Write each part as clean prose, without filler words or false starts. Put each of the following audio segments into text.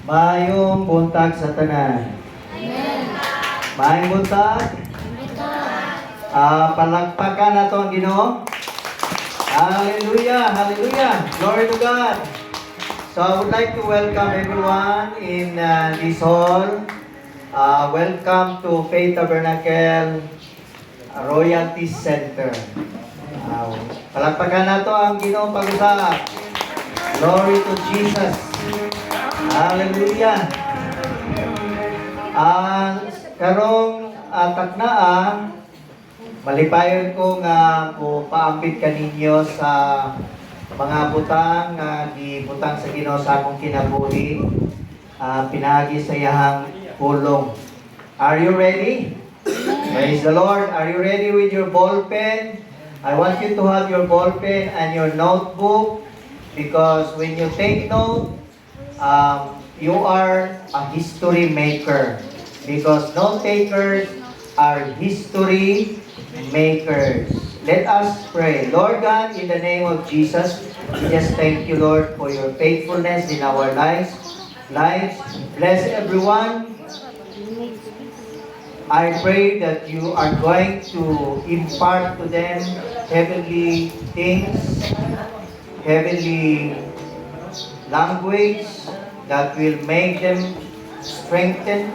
Mayong buntag sa tanan. Amen. Mayong buntag. Palakpakan na ang Ginoo. Hallelujah, hallelujah. Glory to God. So I would like to welcome everyone in this hall. Welcome to Faith Tabernacle Royalty Center. Palakpakan na ang Ginoo pag-usap. Glory to Jesus. Hallelujah. Karong taknaa, malipayon ko nga po paambit kaninyo sa mga butang nga gibutang sa Ginoo sa akong kinabuhi. Pinagi sa iyahang pulong. Are you ready? Praise the Lord. Are you ready with your ball pen? I want you to have your ball pen and your notebook, because when you take note, you are a history maker, because note takers are history makers. Let us pray. Lord God, in the name of Jesus, we just thank you, Lord, for your faithfulness in our lives. Bless everyone. I pray that you are going to impart to them heavenly things, heavenly language that will make them strengthen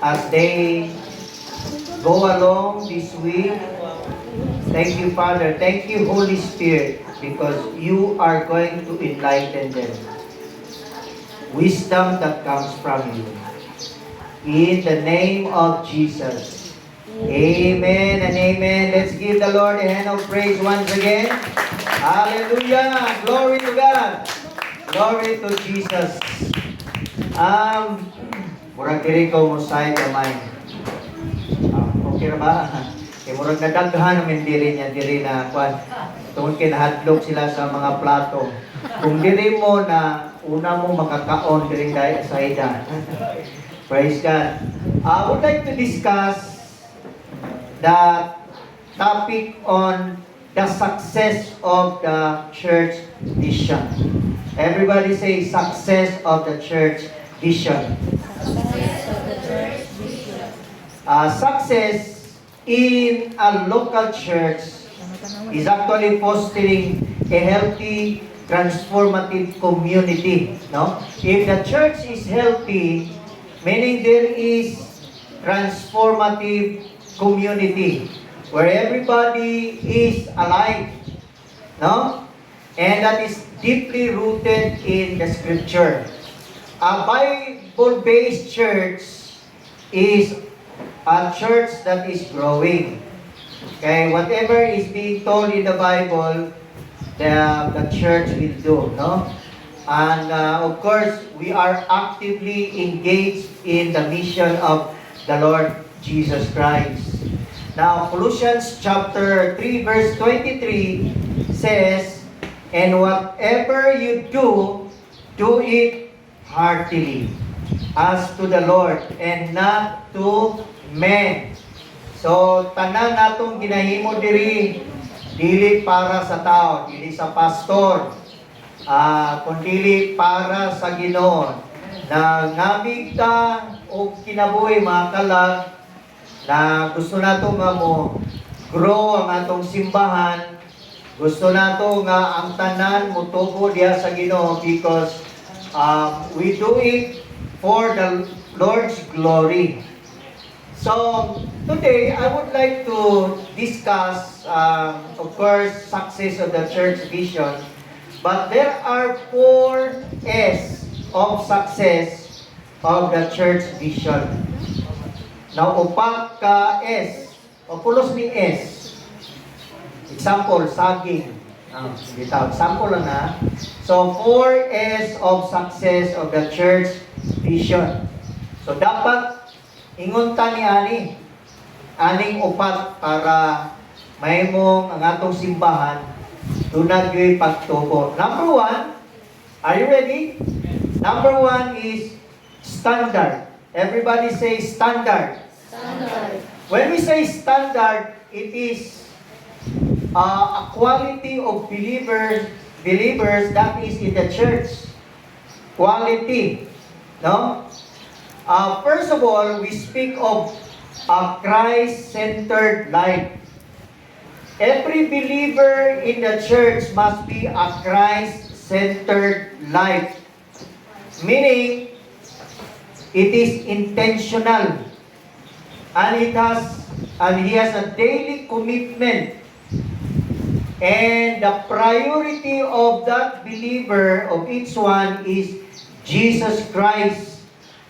as they go along this week. Thank you, Father. Thank you, Holy Spirit, because you are going to enlighten them. Wisdom that comes from you. In the name of Jesus. Amen and amen. Let's give the Lord a hand of praise once again. Hallelujah. Glory to God. Glory to Jesus. Murag diri ko mo say gamay. Okay ra ba? Murag nadaghan namin diri niya diri na kwan. Tungod kay nahadlok sila sa mga plato. Kung diri mo na una mo makakaon diri dai sa ida. Praise God. I would like to discuss the topic on the success of the church vision. Everybody say success of the church vision. Success of the church vision. Success in a local church is actually fostering a healthy, transformative community. No? If the church is healthy, meaning there is transformative community where everybody is alive, no? And that is deeply rooted in the Scripture. A Bible-based church is a church that is growing. Okay, whatever is being told in the Bible, the church will do, no? And of course, we are actively engaged in the mission of the Lord Jesus Christ. Now, Colossians chapter 3 verse 23 says, "And whatever you do, do it heartily, as to the Lord and not to men." So, tanan natong ginahimo diri, dili para sa tao, dili sa pastor, kundi para sa Ginoo, na ngamig ta o kinabuhi mga kalag, na gusto nato nga mo grow ang atong simbahan, gusto nato nga ang tanan mo tubo diha sa Ginoo, because we do it for the Lord's glory. So today I would like to discuss of course success of the church vision. But there are 4 S of success of the church vision. Now, upat ka S, o pulos ni S. Example, saging. Bitaw, example lang na. So, 4 S of success of the church vision. So, dapat ingunta ni aning upat para mahimong ang atong simbahan tunag yo'y pagtubo. Number 1, are you ready? Number 1 is standard. Everybody say standard. Standard. When we say standard, it is a quality of believers that is in the church. quality. No? First of all, we speak of a Christ-centered life. Every believer in the church must be a Christ-centered life. Meaning, it is intentional. And he has a daily commitment. And the priority of that believer, of each one, is Jesus Christ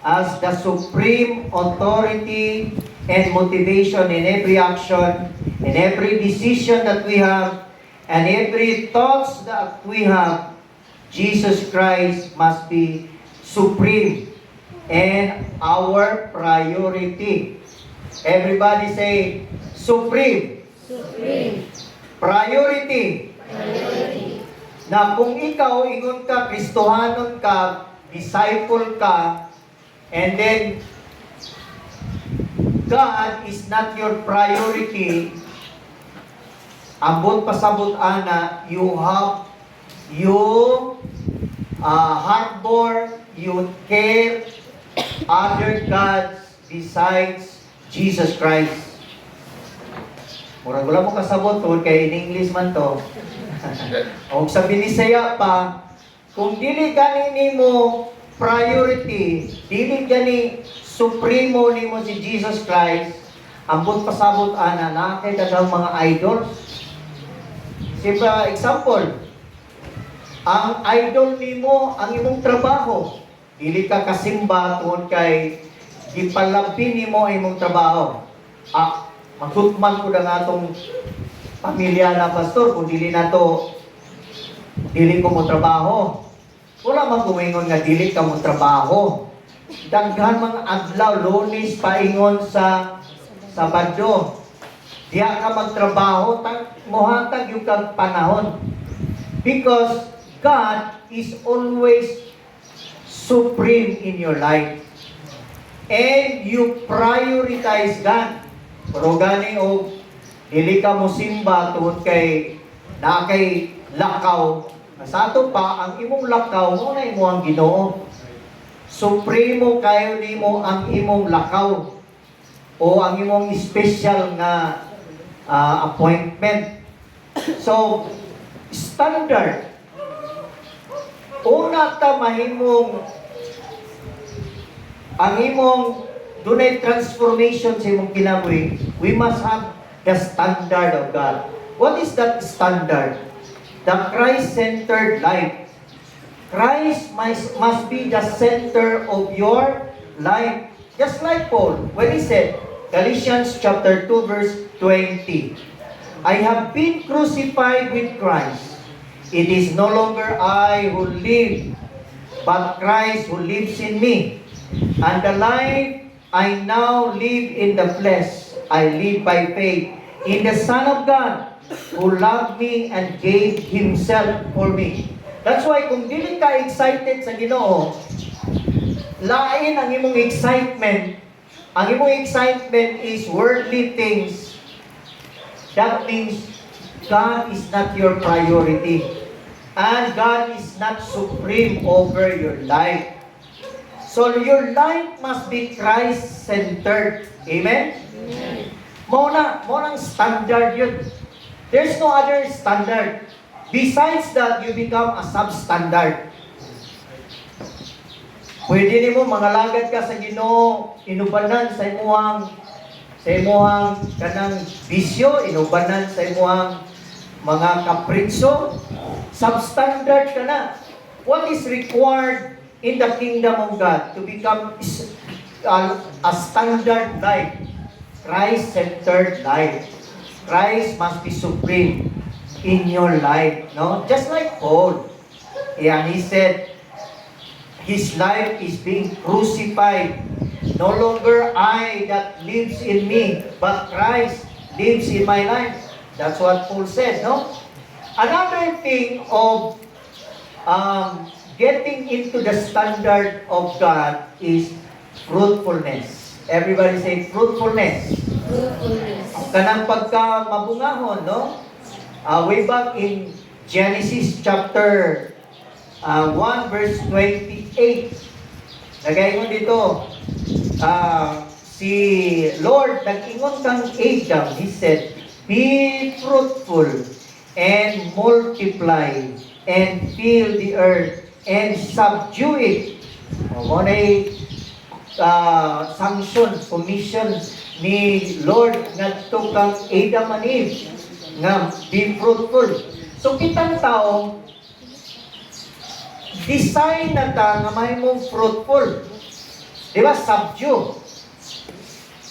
as the supreme authority and motivation in every action, in every decision that we have, and every thoughts that we have. Jesus Christ must be supreme and our priority. Everybody say, supreme. Supreme. Priority. Priority. Na kung ikaw, ingon ka, Kristohanon ka, disciple ka, and then God is not your priority, ambot pasabot ana, you harbor, you care other gods besides Jesus Christ. Murag wala mo kasabot tungkol kay in English man to. O sa Binisaya pa, kung dili gani nimo priority, dili gani supremo nimo si Jesus Christ, ambot pasabot ana na kay daghang mga idols. Sipa example, ang idol nimo ang imong trabaho. Dili ka kasimba tungod kay gipalabi nimo ang imong trabaho. Magtutman ko na nga itong pamilya na pastor kung dili ko mo trabaho. Wala man kumingon nga dili ka mo trabaho. Daghan mga adlaw, Lunes, paingon sa Sabado. Diya ka magtrabaho, mohatag yung kang panahon. Because God is always supreme in your life. And you prioritize God. Pero gani o dili ka mo simba tungod kay lakaw. Sa ato pa, ang imong lakaw mo na imo ang Ginoo. Supremo kayo nimo ang imong lakaw o ang imong special na appointment. So, standard. Una ta mahimong ang imong dunay transformation sa imong kinabuhi, we must have the standard of God. What is that standard? The Christ-centered life. Christ must be the center of your life. Just like Paul, when he said, Galatians chapter 2 verse 20, I have been crucified with Christ. It is no longer I who live, but Christ who lives in me. And the life I now live in the flesh, I live by faith in the Son of God, who loved me and gave Himself for me. That's why kung dili ka excited sa Ginoo, lain ang imong excitement. Ang imong excitement is worldly things. That means God is not your priority. And God is not supreme over your life. So your life must be Christ-centered. Amen? Amen. Mo nang standard yun. There's no other standard. Besides that, you become a substandard. Pwede nimo mangalagad ka sa Ginoo, inubanan sa imuhang kanang bisyo, inubanan sa imuhang mga kapritso, substandard ka na. What is required in the kingdom of God to become a standard life? Christ-centered life. Christ must be supreme in your life, no? Just like Paul. And he said, his life is being crucified. No longer I that lives in me, but Christ lives in my life. That's what Paul said, no? Another thing of getting into the standard of God is fruitfulness. Everybody say fruitfulness. Fruitfulness. Kanang pagka mabungahon, no? Way back in Genesis chapter 1 verse 20, 8. Lagay mo dito, si Lord, nag-ingon kang Adam, He said, be fruitful and multiply and fill the earth and subdue it. Mo na sanction, commission ni Lord ngadto kang Adam and Eve nga be fruitful. So kitang tao design na ta nga may mong fruitful. Di ba? Subdue.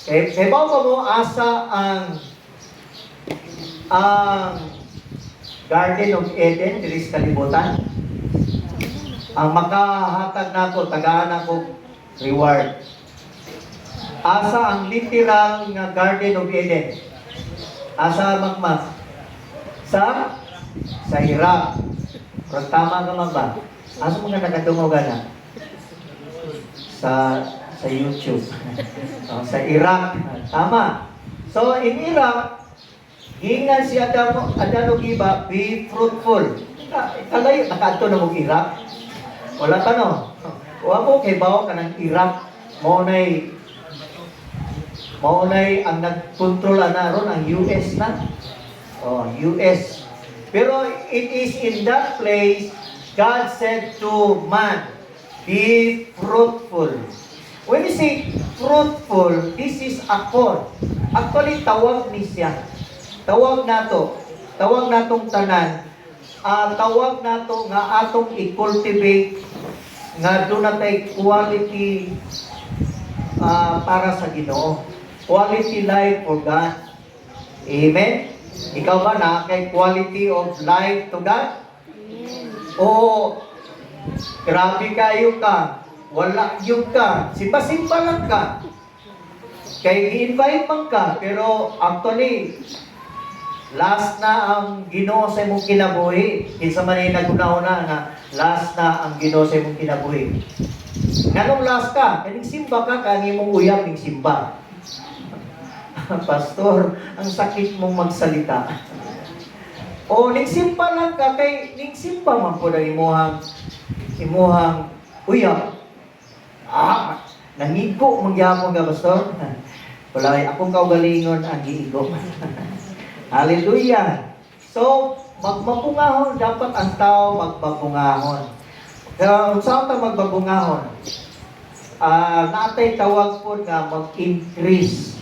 Kaya ba mo asa ang Garden of Eden diri sa kalibutan? Ang makahatag nako, tagaan nako reward. Asa ang literal nga Garden of Eden? Asa magmas? Sa Iraq. Pero tama ka ba? Asa mga nakatungo na? Sa YouTube. Sa Iraq. Tama. So in Iraq, hingan si Adano Giba, be fruitful. Kalayo, nakaadto na mong Iraq. Wala pa no. Wa mo kay bawo ka ng Iraq. Maunay ang nagkontrol na ron ang US na. US. Pero it is in that place God said to man, be fruitful. When you say fruitful, this is a call. Actually, tawag ni siya. Tawag natong tanan. Tawag nato nga atong i-cultivate nga doon natay quality para sa Ginoo. Quality life for God. Amen? Ikaw ba na kay quality of life to God? O grabe kayo ka, wala yung ka, simpa-simpa lang ka. Kay i-invite man ka, pero actually, last na ang Ginoo sa imong kinabuhi. Kinsa man ay naguna-una nga last na ang Ginoo sa imong kinabuhi. Nganong last ka? Kaning simba ka, kani mong uyab ning simba. Pastor, ang sakit mong magsalita. O ning simba lang ka, kay ning simba man po na imuhang uyab. Nangigo magyapon ka, pastor. Wala, akong kaugalingon ang giigo. Hallelujah. So, magbabungahon, dapat ang tao magbabungahon. Kaya, saan tayo magbabungahon? Natay tawag po nga mag-increase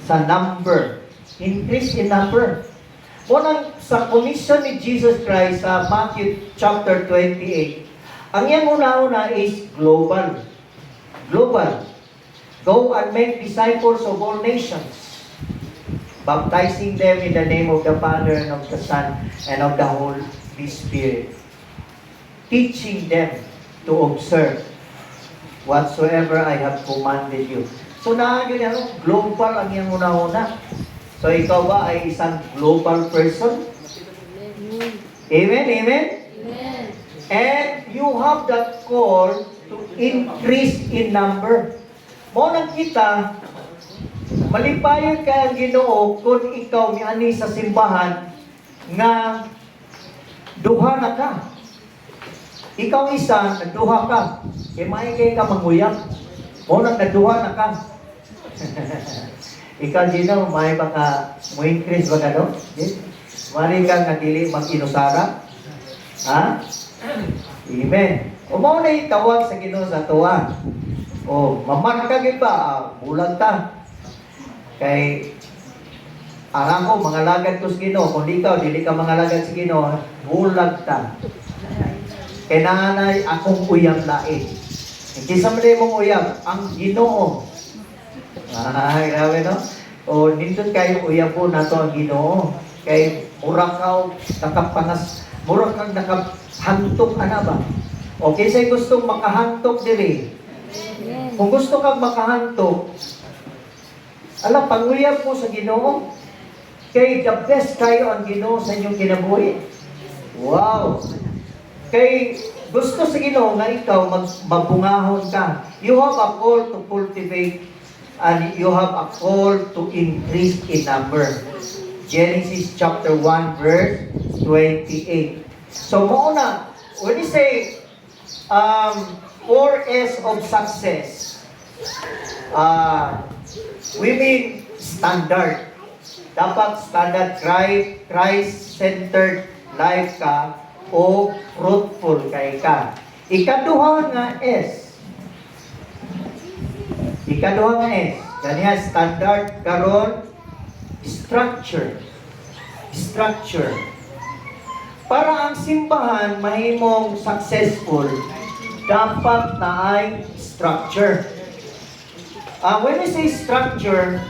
sa number. Increase in number. Unang sa commission ni Jesus Christ sa Matthew chapter 28, ang iyang una-una is global. Global. Go and make disciples of all nations, baptizing them in the name of the Father and of the Son and of the Holy Spirit, teaching them to observe whatsoever I have commanded you. So global ang iyang una-una. So ikaw ba ay isang global person? Amen? Amen? Amen. And you have that call to increase in number. Mo nang kita, malipayon ka ang Ginoo kung ikaw miani sa simbahan nga duha na ka. Ikaw isa, nagduha ka. Kaya may kay ka manguyang. Mo nang naduha na ka. Ikaw Gino, may baka mo increase ba ka no? Mari kang nagdili mag-inusara? Ha? Amen. O mo na itawag sa Ginoo sa tuwa. O, mamarka gid ba? Bulag ta. Kay arang ko, mga lagad ko sa Ginoo. Kung ikaw, dili ka mga lagad sa Ginoo, bulag ta. Kaya nanay akong uyab lain. Hindi sa mali mong uyab, ang Ginoo. Grabe no? O, nindot kayo uyab po na to ang Ginoo. Kay murang kang nakapangas, murang kang nakahantok, ana ba? Okay, say gustong makahantok dili. Kung gusto kang makahantok, alam, panguyab mo sa Ginoo. Kay the best kayo ang Ginoo sa inyong kinabuhi. Wow! Kay gusto sa Ginoo nga ikaw magbungahon ka. You have a call to cultivate and you have a call to increase in number. Genesis chapter 1 verse 28. So mauna, when you say 4S of success. We mean standard. Dapat standard Christ-centered life ka o fruitful kay ka. Ikaduha nga S. Ikaduha nga S. Ganyan, standard karon structure. Structure. Para ang simbahan mahimong successful, dapat na ay structure. When we say structure,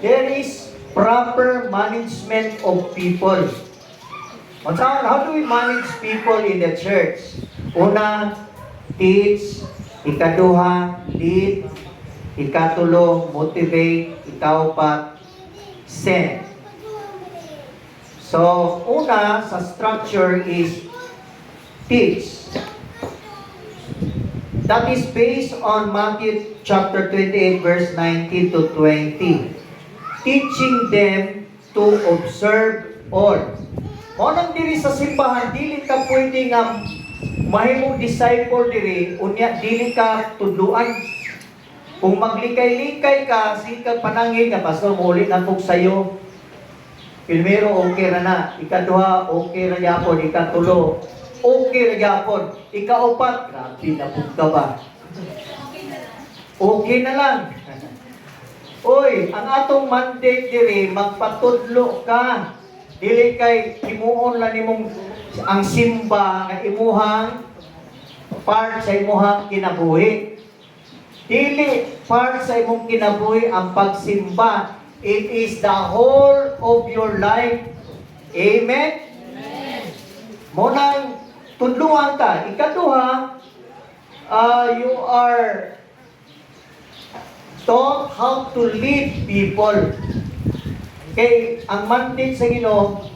there is proper management of people. How do we manage people in the church? Una, teach. Ikaduha, lead. Ikatulo, motivate. Ikaupat, send. So, una sa structure is teach. That is based on Matthew chapter 28 verse 19 to 20. Teaching them to observe all. Monang diri sa simbahan, dili ka pwede nga mahimong disciple diri, unya dili ka tudluan. Kung maglikay-likay ka, sikag panangin nga, pastor, muli na kong sayo. Primero, okay na na. Ikaduha, okay na yapon. Ikatulo, okay na yapon. Ikaupat, grabe na punta ba? Okay na lang. Oy, ang atong mandate diri, magpatudlo ka. Dili kay imuon lang nimong ang simba nga imuhang part sa imuhang kinabuhi. Dili part sa imong kinabuhi ang pagsimba. It is the whole of your life. Amen? Amen. Munang tudluan ka. Ikaduha, you are taught how to lead people. Okay, ang mandate sa Ginoo,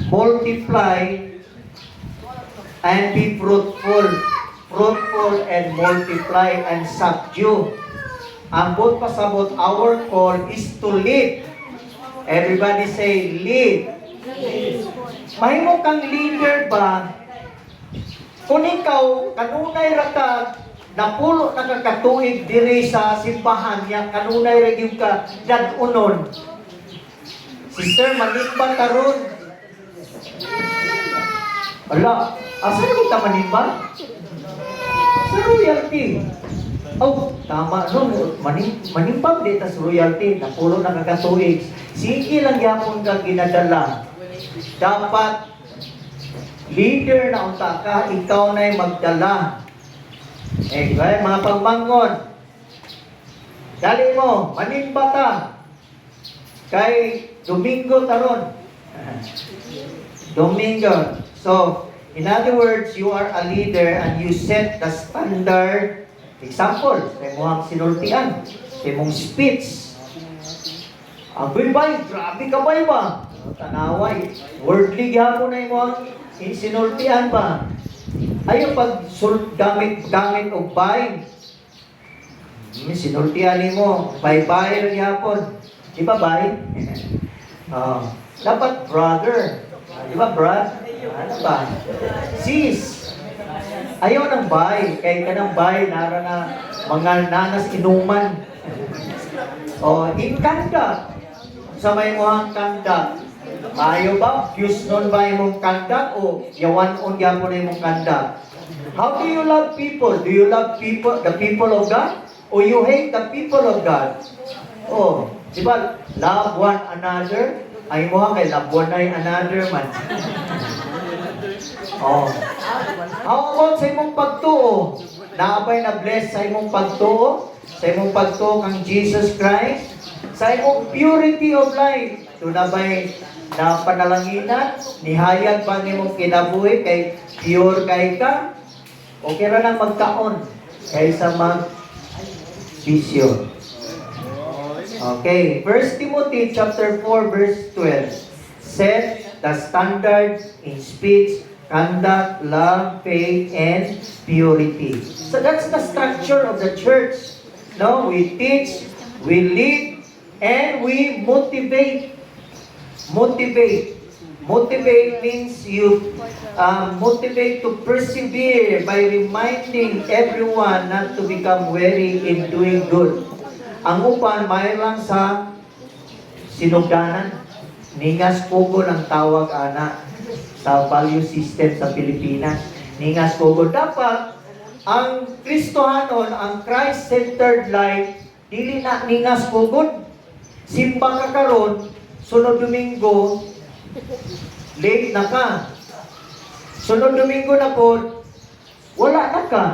multiply and be fruitful. Fruitful and multiply and subdue. Ang buot pasabot, our call is to lead. Everybody say, lead. Mahimo kang leader ba? Kung ikaw, kanunay rata, napulo na kakatuig diri sa simbahan niya, kanunay rin ka, dadunon. Sister, manimba karon. Wala, asa na kita manimba? Sa royalty. Oh, tama no, manimpang dito sa royalty, napulo na kakatuig. Sige lang yapon kang ginadala. Dapat leader na unta ka, ikaw na'y magdala. Kaya mga pagbangon, dali mo, manimba ta. Kay Domingo taron. Domingo. So, in other words, you are a leader and you set the standard. Example, may muhang sinultian, may mong speech. Ang bay, grabe ka ba? Tanaway, worldly gihapon na yung muhang sinultian ba? Ayaw pag gamit og bay. Sinultian mo, bay-bay lang gihapon. Di ba bay? Dapat brother. Di ba brad? Ano ba? Sis. Ayaw ng bay, kay kanang bay, nara na mga nanas inuman. In kanda, sa may muhang kanda, ayaw ba, fuse nun ba yung kanda, o yawan on yapo na yung kanda? How do you love people? Do you love people, the people of God? O you hate the people of God? Di ba, love one another, ay muhang kay love one another man. How about sa imong pagtuo? Naabay na bless sa imong pagtuo? Sa imong pagtuo kang Jesus Christ? Sa imong purity of life? Doon na ba'y na panalanginan? Nihayag ba nimong kinabuhi kay pure kay ka? Okay ra nang magkaon kaysa mag-bisyo. Okay, 1 Timothy chapter 4 verse 12. Set the standard in speech, conduct, love, faith, and purity. So that's the structure of the church. No, we teach, we lead, and we motivate. Motivate. Motivate means you motivate to persevere by reminding everyone not to become weary in doing good. Ang upan, mayroon sa sinugdanan. Ningas pugo ang tawag ana sa value system sa Pilipinas. Ningas pugo. Dapat, ang Kristohanon, ang Christ-centered life, dili na ningas pugod. Simba ka karon, sunod Domingo, late na ka. Sunod Domingo na po, wala na ka.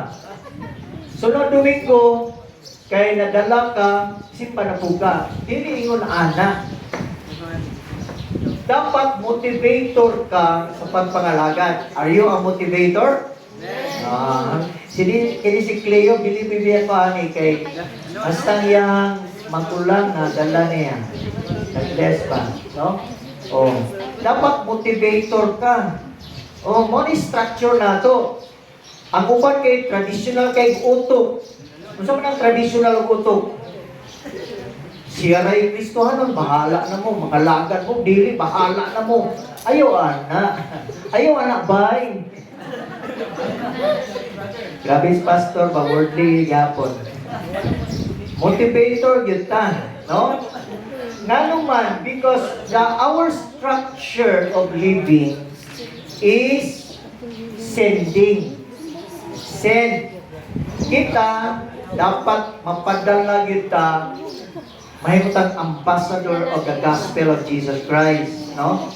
Sunod Domingo, kay nadala ka, simba na po ka. Dili ingon ana. Dapat motivator ka sa pagpangalagad. Are you a motivator? Kini si Cleo, bili-bilihan ko ani kay hastang yang magulang na dala niya. Nag-bless pa. No? Oh. Dapat motivator ka. Oh, mo ni structure na to. Ang uban kay traditional kay utok. Unsa man ang traditional utok? Siya ray Kristohanon, bahala na mo, makalagad mo, dili, bahala na mo. Ayaw anak, bay. Grabe si pastor, ba-wordly yapon. Motivator yun ta, no? Nga naman, because our structure of living is sending. Send. Kita, dapat mapadala kita mahimutang ambassador of the gospel of Jesus Christ, no?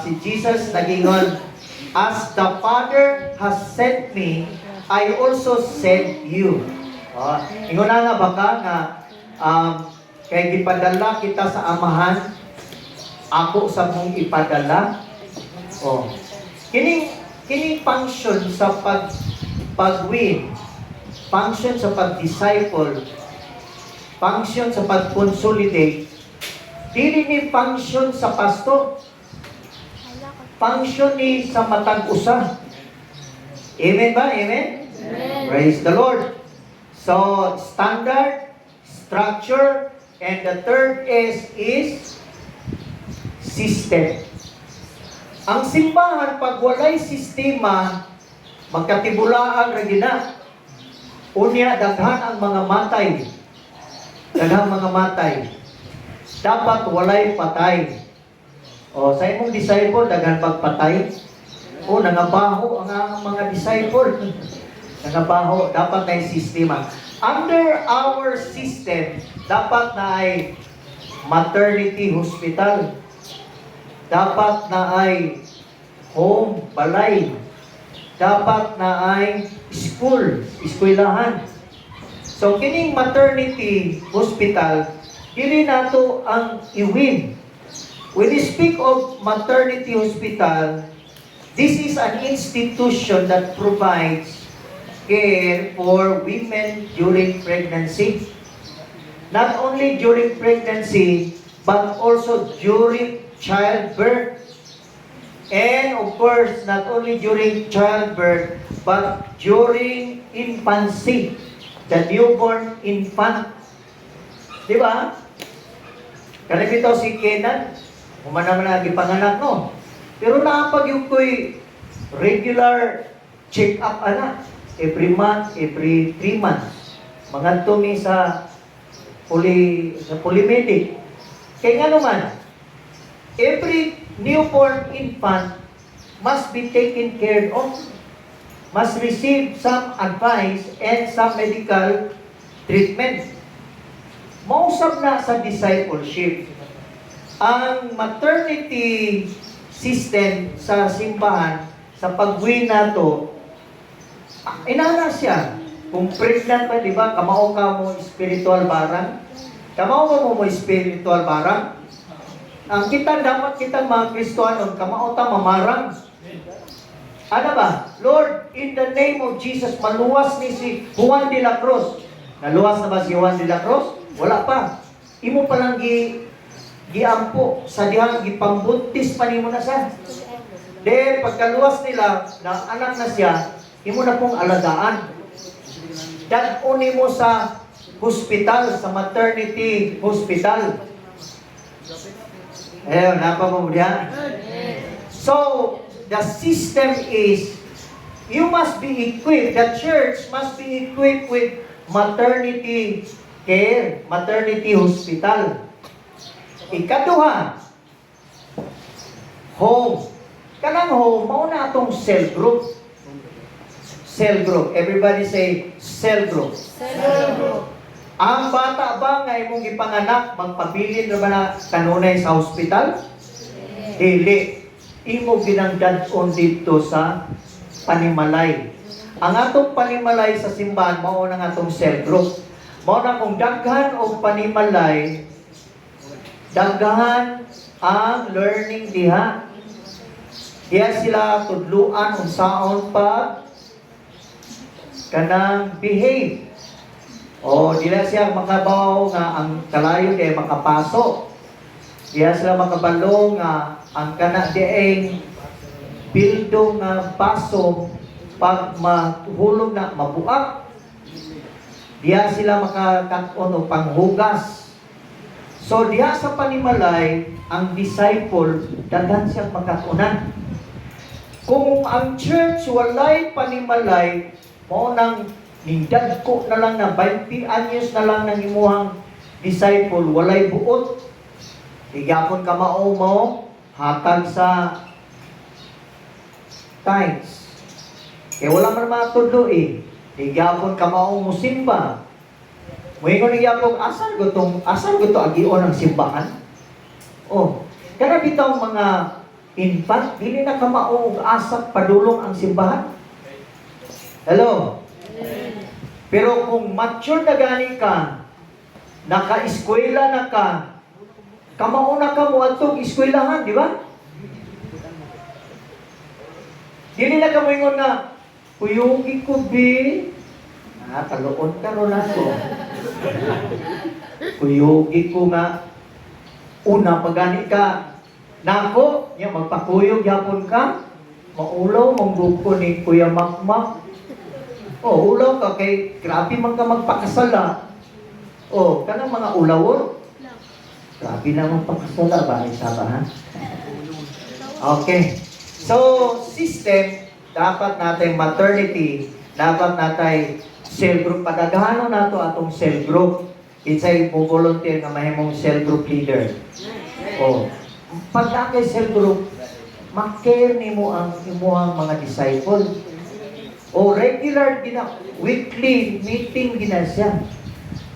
Si Jesus nagingon, as the Father has sent me, I also sent you. Ingon na baka nga kay gipadala kita sa amahan, ako sa mong ipadala. Kining function sa pag-win, function sa pag-disciple, function sa pag-consolidate, dili ni function sa pasto. Function ni sa matag usa. Amen ba? Amen? Amen. Praise the Lord. So, standard, structure, and the third is system. Ang simbahan, pag walay sistema, magkatibulaan ra gina. Unya, daghan ang mga matay. Daghang mga matay. Dapat walay patay. Sa imong disciple, daghan pagpatay. Nangabaho ang mga disciple. Nangabaho. Dapat na yung sistema. Under our system, dapat na ay maternity hospital. Dapat na ay home, balay. Dapat na ay school, eskwelahan. So, kining maternity hospital, dili nato ang iwin. When we speak of maternity hospital, this is an institution that provides care for women during pregnancy. Not only during pregnancy, but also during childbirth. And of course, not only during childbirth, but during infancy. The newborn infant. Di ba? Kasi ito si Kenan, umanaman na gipanganak, no? Pero nakapag yung ko'y regular check-up, anak. Every month, every 3 months. Mga tumi sa polymedic. Kaya nga naman, every newborn infant must be taken care of. Must receive some advice and some medical treatment. Mausap na sa discipleship. Ang maternity system sa simbahan, sa pag-uwi na to, inana siya. Kung pregnant pa, di ba, kamao ka mo spiritual barang? Kamao ka mo spiritual barang? Ang kita, dapat kita mga Kristohanon, kamao ta mamarang. Ano ba? Lord, in the name of Jesus, maluwas ni si Juan de la Cruz. Naluwas na ba si Juan de la Cruz? Wala pa. Imo pa lang giampo sa dihang gipambuntis pa nimo na sa. Then pagkaluwas nila na anak na siya, imo na pong alagaan. Dad-on mo sa hospital, sa maternity hospital. Ayun, napamudya. So, the system is, you must be equipped, the church must be equipped with maternity care, maternity hospital. Ikaduha, home. Kanang home, mauna atong cell group. Cell group. Everybody say, cell group. Ang bata ba nga imong ipanganak, magpabilin na ba na kanunay sa hospital? Dili. Imo ginangdadon dito sa panimalay. Ang atong panimalay sa simbahan, mao na nga atong cell group. Mao na kung daghan o panimalay, daghan ang learning diha. Diya sila tudluan unsaon pa kanang behave. O dila siya makabaw nga ang kalayo di makapasok. Diya sila makabalo nga ang kana dieng bildo nga baso pag mahulog na mabuak. Diya sila makakaton og panghugas. So diha sa panimalay ang disciple daghan siyang makatunan. Kung ang church walay panimalay, mao nang nindagko na lang na 20 anyos na lang ng imuhang disciple, walay buot. Igapon ka mao mo, hatag sa tithes. Kaya wala man matudlo eh. Igapon ka mao mo simba. Moingon igapon, asal ko to agion ang simbahan? Oh, kana bitaw mga infant, dili na ka mao og asak padulong ang simbahan. Hello? Pero kung mature na gani ka, naka-eskwela na ka, kamao na ka mo atong eskwelahan, di ba? Dili na ka moingon na, kuyugi ko bi, taluon ka ron ako. Kuyugi ko nga, una pagani ka, nako, niya magpakuyog yapon ka, maulaw mong grupo ni Kuya Makmak. Oh, ulaw ka kay grabe man ka magpakasala. Oh, kanang mga ulawon. Grabe na magpakasala ba isa ba ha? Okay. So, system dapat natin maternity, dapat natin cell group padaghanon nato atong cell group. Insay mo volunteer nga mahimong cell group leader. Oh, pag kay cell group, mag-care nimo ang imuhang mga disciple. O regular gina, weekly meeting gina siya.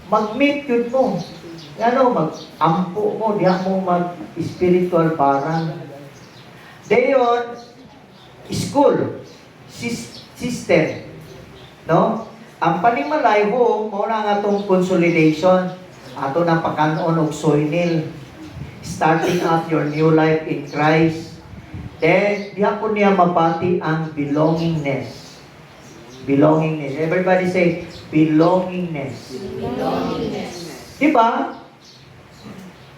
Mag-meet yun mo. Ano, mag-ampo mo, diha mo mag-spiritual parang. Dayon, school, system. No? Ang panimalay home, muna nga itong consolidation. Ato na pakanon og soinil. Starting up your new life in Christ. Then, diha po niya mabati ang belongingness. Belongingness. Everybody say, belongingness. Belongingness. Diba?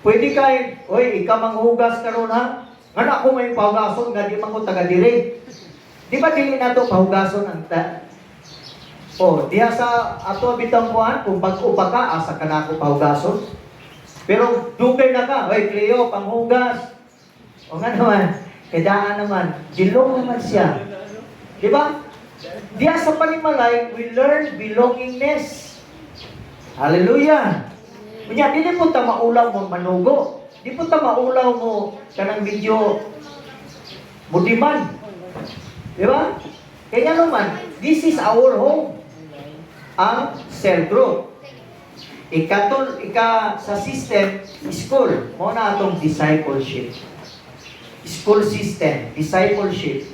Pwede kayo, oy, ikaw manghugas karon ha? Nga na ako may pahugason, nga di man ko taga-dire. Di ba dili na ito pahugason ang diya sa ato bitang buwan, kung pag-upa ka, asa ka na ako pahugason. Pero dugay na ka, oy, Cleo, panghugas. O nga naman, kadaan naman, dilong naman siya. Di ba? Diya sa panimalay, we learn belongingness. Hallelujah! Kunya, di po ta maulaw mo manugo. Di po ta maulaw mo kanang video mudiman. Di ba? Kaya naman, this is our home. Ang cell group. Sa system, school. Muna atong discipleship. School system, discipleship.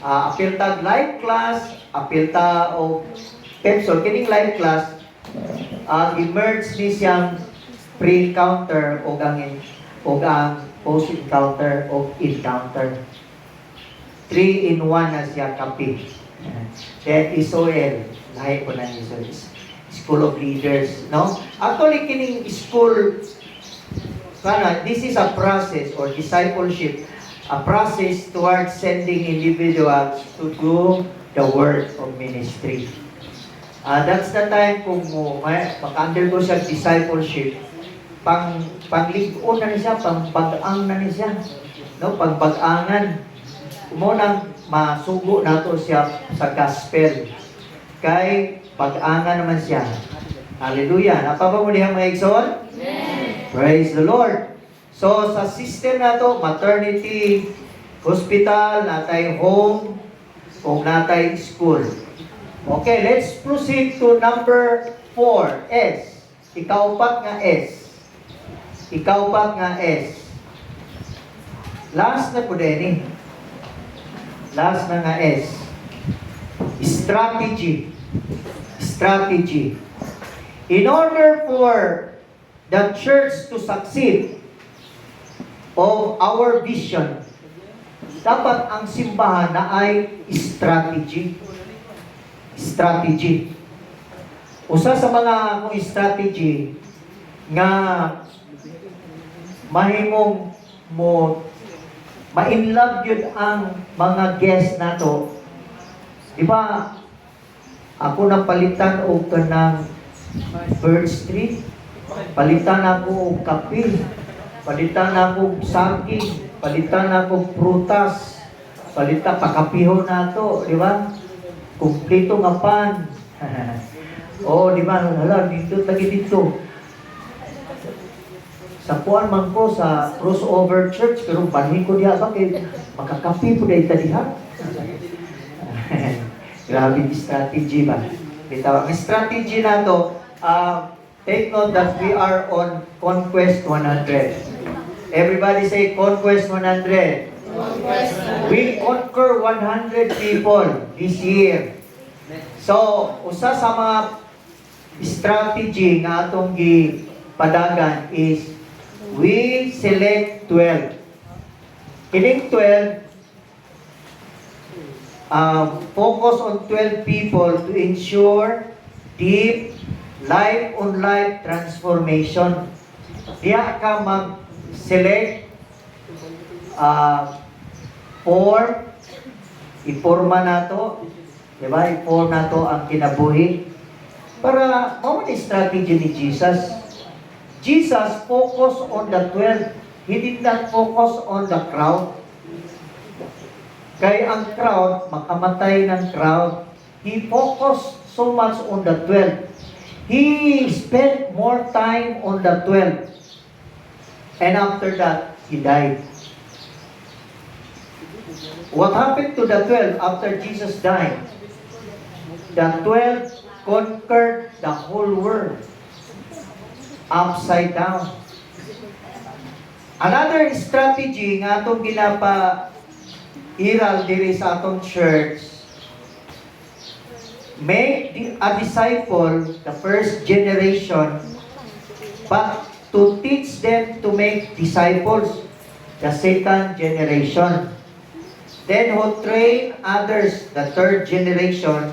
Apil tag live class, apil ta o PEPSOL, kining live class, emerge ni siyang pre-encounter o ang post-encounter o encounter. 3-in-1 na siya kapi. Then SOL, lahi po na SOL, School of Leaders, no? Actually, kining school, this is a process or discipleship, a process towards sending individuals to do the work of ministry. That's the time kung maka-undergo siya discipleship. pangligon na ni siya, pangpag-ang na ni siya. No, pagpag-angan. Umunang masugo nato siya sa gospel. Kay pag-angan naman siya. Hallelujah. Napapa mo diha mga igsoon? Praise the Lord. So sa system nato, maternity, hospital, natay home, kung natay school. Okay, let's proceed to number 4, S. Ikaupat nga S. Ikaupat nga S. Last na po din. Last na nga S. Strategy. Strategy. In order for the church to succeed of our vision, dapat ang simbahan na ay strategy. Strategy. Usa sa mga kung strategy nga mahimong mo ma-inlove yun ang mga guests nato. Di ba? Ako nang palitan o kanang bird street, palitan ako og kape, palitan ako og saging, palitan ako og prutas, palitan pakapiho nato, di ba? Kumpleto nga pan. Oh, di ba? Hala, dito lagi dito. Sa kuan man ko sa crossover church, pero banhin ko diha bakit makakapi po dahil diha. Grabe yung strategy ba? Bitaw, ang strategy na to, take note that we are on Conquest 100. Everybody say Conquest 100. We conquer 100 people this year. So, usa sa mga strategy nga atong gipadagan is we select 12. Kining 12, focus on 12 people to ensure deep life-on-life transformation. Diya ka mag-select 4, iporma nato, diba? I-form nato ang kinabuhi. Para, ano yung strategy ni Jesus? Jesus focused on the 12. He did not focus on the crowd. Kaya ang crowd, makamatay ng crowd. He focused so much on the 12. He spent more time on the 12. And after that, he died. What happened to the 12 after Jesus died? The 12 conquered the whole world. Upside down. Another strategy nga itong ginapa-iral diri sa atong church, make a disciple, the first generation, but to teach them to make disciples, the second generation. Then who train others, the third generation,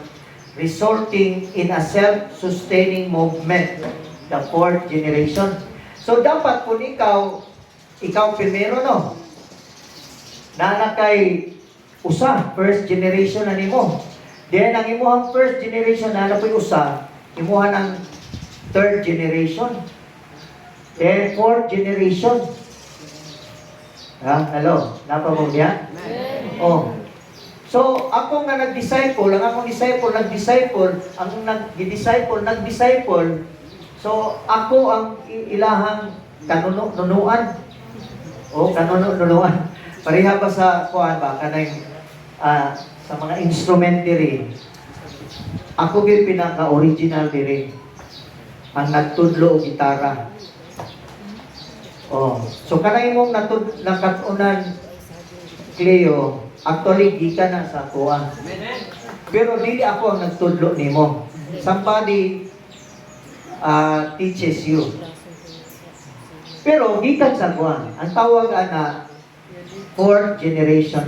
resulting in a self-sustaining movement, the fourth generation. So dapat kung ikaw primero no, na kay usa, first generation na nimo. Then ang imuhang first generation na napoy usa, imuhan ang third generation. Then fourth generation. Hello, napamong diyan? Oh. So, ako nga nag-disciple, ang akong disciple, nag-disciple, ang nag-disciple, so, ako ang ilahang kanunuan. O, kanunuan. Pareha ba sa, kuhan ba, kanay, sa mga instrument diri, ako yung pinaka-original diri, ang nagtudlo o gitara. Oh, so, kanay mong nakatunan, Cleo, actually, gikan na sa kuha. Pero dili ako ang nagtudlo nimo. Somebody teaches you. Pero gikan sa kuha. Ang tawag na fourth generation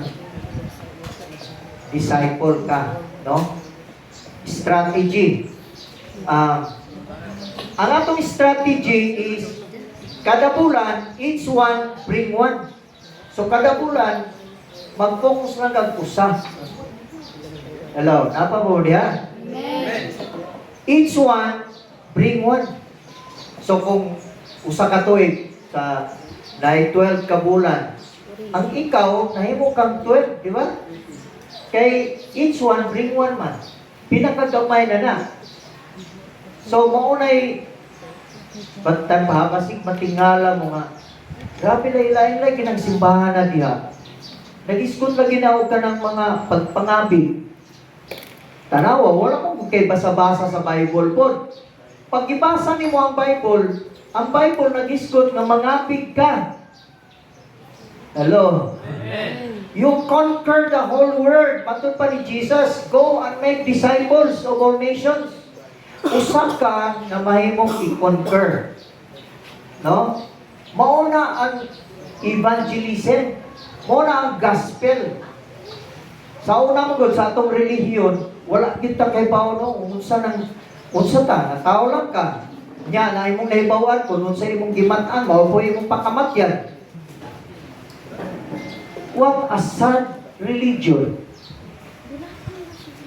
disciple ka, no? Strategy. Ang atong strategy is kada bulan, each one bring one. So kada bulan, mag-focus lang kang usa. Hello, napamo diya? Each one, bring one. So kung usa ka tuig sa naay 12 ka bulan. Ang ikaw, nahimo kang 12, di ba? Kay each one bring one man. Pinakagamay na. So, maunay, bantay pahabasig matingala mo nga. Grabe na ilain-lay, kinagsimbahan na diha. Nag-iskot lagi na ka ng mga pagpangabi. Tanawa, wala mong kay basa-basa sa Bible po. Pag ibasa ni mo ang Bible nag-iskot nga mangapig ka. Hello? Amen. You conquer the whole world. Patod pa ni Jesus, go and make disciples of all nations. Usa ka na mahimong i-conquer. No? Mauna ang evangelism. Mauna ang gospel. Sa una mo sa atong relihiyon, wala kita kay no, unsa ta, nataw lang ka. Nya na imong nahibawan kung unsa imong gimat-an, mao po imong pakamatyan. What a sad religion.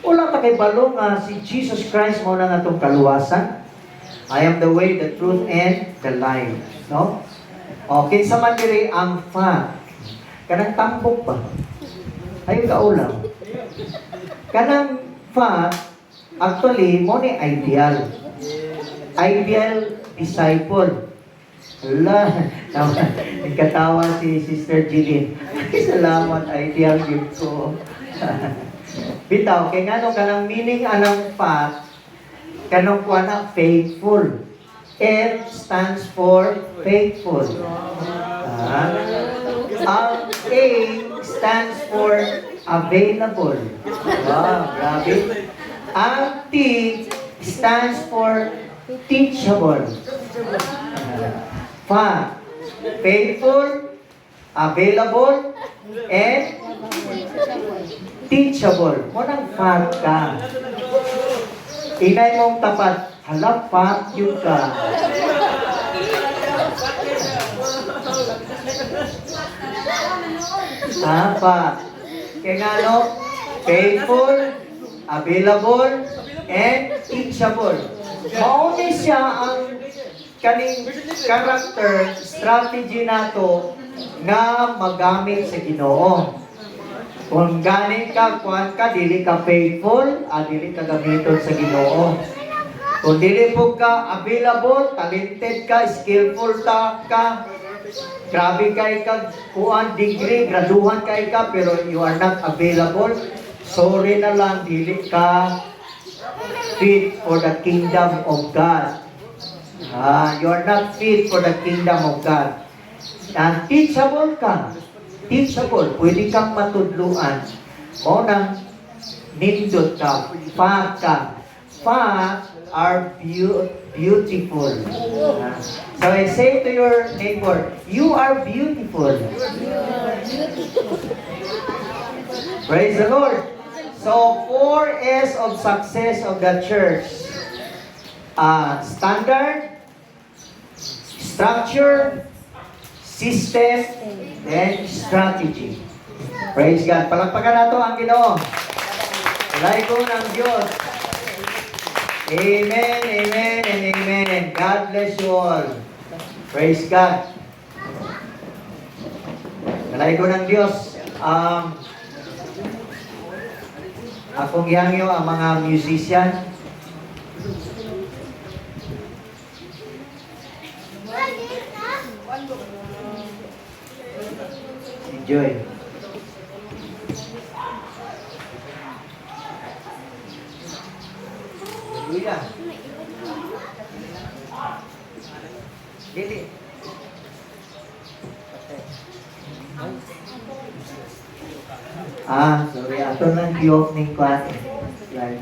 Wala ta kay balo nga si Jesus Christ mo na atong kaluwasan. I am the way, the truth, and the life. No? Okay, sa man diri ang fact. Kanang tambok pa. Ayaw ka ulam. Kanang fact, actually, mo ni ideal. Ideal disciple. Hala, nagkatawa si Sister Jeline. Salamat, ideal gift ko. Bitaw, kaya nga no, kanang meaning anang fact, kanong kuha na faithful. F stands for faithful. Ang A stands for available. Wow, grabe. Ang T stands for teachable. Faithful, available, and teachable. Munang fact ka. Inay mong tapat, hala fact yun ka. Fact. Kaya nga no, faithful, available, and teachable. Mauni siya ang kaning character, strategy nato nga magamit sa Ginoo. Kung ganin ka, kuhan ka, dili ka faithful, dili ka gamiton sa Ginoo. Kung dili po ka available, talented ka, skillful ka, grabe kay ka, kuhan degree, graduhan kay ka, pero you are not available, sorry na lang, dili ka fit for the kingdom of God. You are not fit for the kingdom of God. And teachable ka. Teachable. Pwede kang matudluan. O nang nindot ka. Fact ka. Fact are beautiful. So I say to your neighbor, you are beautiful. Praise the Lord. So 4 S of success of the church. Standard, structure, system, and strategy. Praise God. Palagpagan nato ang Ginoo. Walay ko ng Diyos. Amen, amen, and amen. God bless you all. Praise God. Walay ko ng Diyos. Akong gihangyo ang mga musician. Enjoy. Hallelujah. Dili. Sorry. Ato nang giyok ning kwan. Slide.